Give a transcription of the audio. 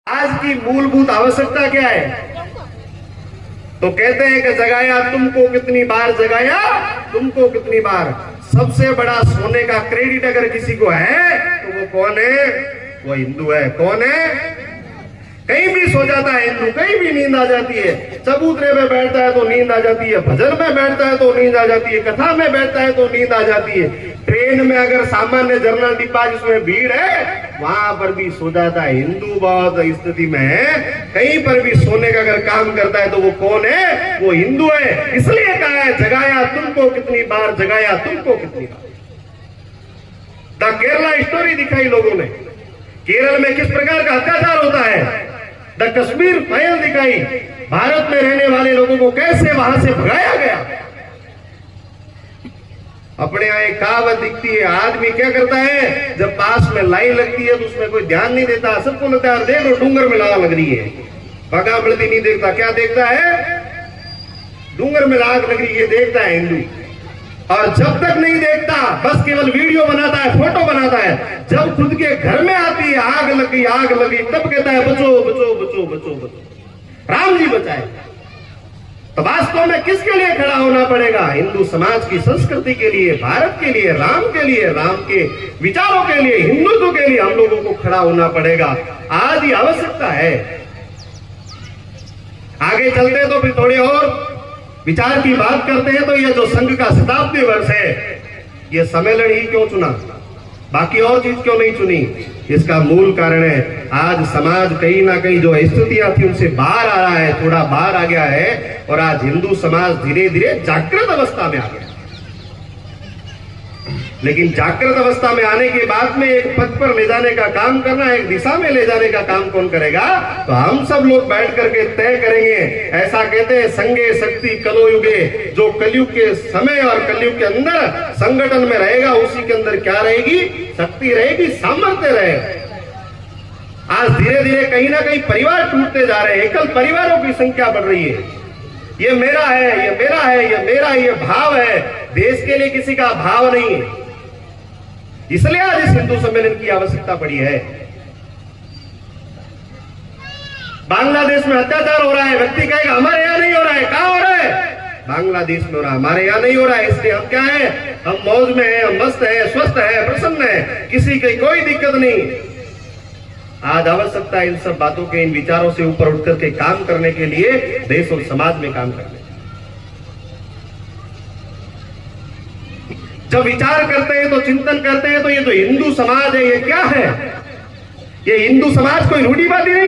आज की मूलभूत आवश्यकता क्या है? तो कहते हैं कि जगाया तुमको कितनी बार, जगाया तुमको कितनी बार। सबसे बड़ा सोने का क्रेडिट अगर किसी को है तो वो कौन है? वो हिंदू है। कौन है? कहीं भी सो जाता है हिंदू, कहीं भी नींद आ जाती है। चबूतरे में बैठता है तो नींद आ जाती है, भजन में बैठता है तो नींद आ जाती है, कथा में बैठता है तो नींद आ जाती है। ट्रेन में अगर सामान्य जनरल डिब्बा जिसमें भीड़ है वहां पर भी सो जाता है हिंदू। बहुत स्थिति में है, कहीं पर भी सोने का अगर काम करता है तो वो कौन है? वो हिंदू है। इसलिए कहा है जगाया तुमको कितनी बार, जगाया तुमको कितनी बार। द केरला स्टोरी दिखाई लोगों ने, केरल में किस प्रकार का अत्याचार होता है। द कश्मीर फाइल दिखाई, भारत में रहने वाले लोगों को कैसे वहां से भगाया गया। अपने यहाँ एक कहावत दिखती है, आदमी क्या करता है जब पास में लाइन लगती है तो उसमें कोई ध्यान नहीं देता, सबको लगता है देखो डूंगर में लाग लग रही है, पगा बढ़ती नहीं देखता। क्या देखता है? डूंगर में लाग लग रही है देखता है हिंदू। और जब तक नहीं देखता बस केवल वीडियो बनाता है, फोटो बनाता है। जब खुद के घर में आती है आग लगी, आग लगी, तब कहता है बचो बचो बचो बचो बचो, राम जी बचाए। तो वास्तव में किसके लिए खड़ा होना पड़ेगा? हिंदू समाज की संस्कृति के लिए, भारत के लिए, राम के विचारों के लिए, हिंदुत्व के लिए हम लोगों को खड़ा होना पड़ेगा। आज ये आवश्यकता है। आगे चलते तो फिर थोड़ी और विचार की बात करते हैं। तो ये जो संघ का शताब्दी वर्ष है, ये सम्मेलन ही क्यों चुना, बाकी और चीज क्यों नहीं चुनी? इसका मूल कारण है आज समाज कहीं ना कहीं जो स्थितियां थी उनसे बाहर आ रहा है, थोड़ा बाहर आ गया है। और आज हिंदू समाज धीरे धीरे जागृत अवस्था में आ गया। लेकिन जागृत अवस्था में आने के बाद में एक पथ पर ले जाने का काम करना, एक दिशा में ले जाने का काम कौन करेगा? तो हम सब लोग बैठ करके तय करेंगे। ऐसा कहते हैं संगे शक्ति कलो युगे, जो कलयुग के समय और कलयुग के अंदर संगठन में रहेगा उसी के अंदर क्या रहेगी? शक्ति रहेगी, सामर्थ्य रहेगा। आज धीरे धीरे कहीं ना कहीं परिवार टूटते जा रहे हैं, एकल परिवारों की संख्या बढ़ रही है। ये मेरा है, ये मेरा है, ये मेरा, ये भाव है। देश के लिए किसी का भाव नहीं है। इसलिए आज इस हिंदू सम्मेलन की आवश्यकता पड़ी है। बांग्लादेश में अत्याचार हो रहा है, व्यक्ति कहेगा हमारे यहां नहीं हो रहा है। कहां हो रहा है? बांग्लादेश में हो रहा है, हमारे यहां नहीं हो रहा है। इसलिए हम क्या है? हम मौज में हैं, हम मस्त है, स्वस्थ है, प्रसन्न है, किसी की कोई दिक्कत नहीं। आज आवश्यकता है इन सब बातों के, इन विचारों से ऊपर उठ करके काम करने के लिए, देश और समाज में काम करने। जब विचार करते हैं तो चिंतन करते हैं तो ये जो हिंदू समाज है ये क्या है? ये हिंदू समाज कोई रूढ़िवादी नहीं।